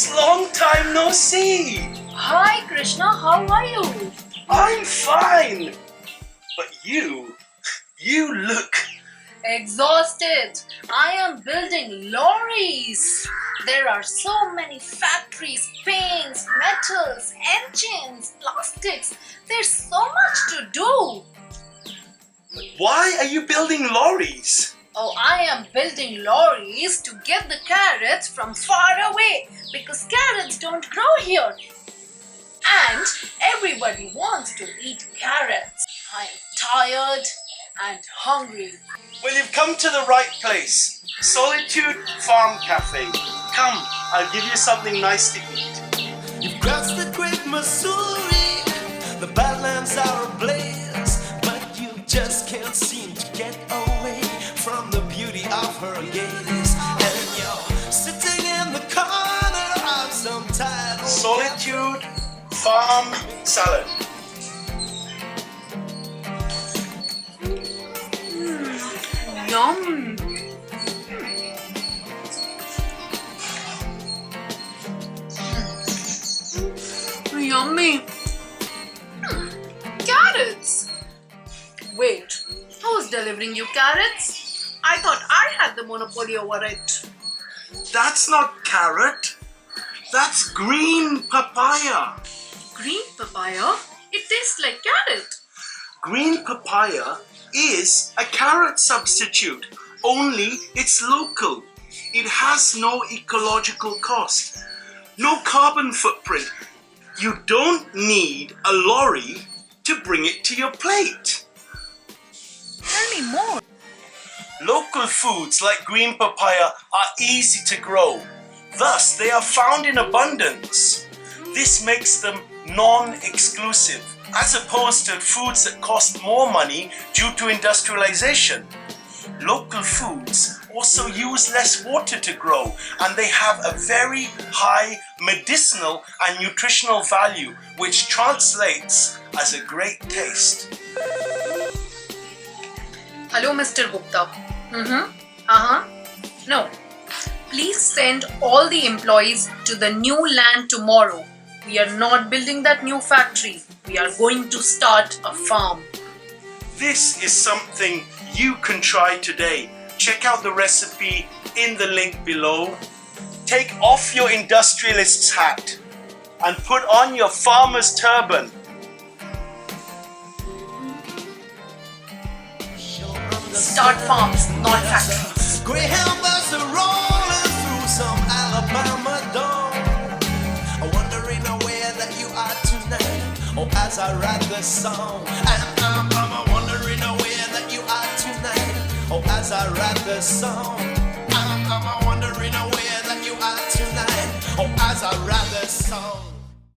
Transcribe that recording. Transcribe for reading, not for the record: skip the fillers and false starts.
Magimaidass, long time no see. Hi Krishna, how are you? I'm fine. But you look... Exhausted. I am building lorries. There are so many factories, paints, metals, engines, plastics. There's so much to do. Why are you building lorries? Oh, I am building lorries to get the carrots from far away because carrots don't grow here. And everybody wants to eat carrots. I am tired and hungry. Well, you've come to the right place. Solitude Farm Cafe. Come, I'll give you something nice to eat. You've crossed the great Missouri. The Badlands are ablaze, but you just can't seem to get away from the beauty of her gaze. And you're sitting in the corner of some title. Solitude Farm Salad. Yum! Yummy! Carrots! Wait, who's delivering you carrots? I thought I had the monopoly over it. That's not carrot. That's green papaya. Green papaya? It tastes like carrot. Green papaya is a carrot substitute, only it's local. It has no ecological cost, no carbon footprint. You don't need a lorry to bring it to your plate. Tell me more. Local foods like green papaya are easy to grow. Thus, they are found in abundance. This makes them non-exclusive, as opposed to foods that cost more money due to industrialization. Local foods also use less water to grow, and they have a very high medicinal and nutritional value, which translates as a great taste. Hello, Mr. Gupta. No. Please send all the employees to the new land tomorrow. We are not building that new factory. We are going to start a farm. This is something you can try today. Check out the recipe in the link below. Take off your industrialist's hat and put on your farmer's turban. Start farms, not factories. Greyhound bus are rolling through some Alabama dawn, wondering where that you are tonight. Oh, as I write this song, and I'm wondering where that you are tonight. Oh, as I write this song, I'm wondering where that you are tonight. Oh, as I write this song.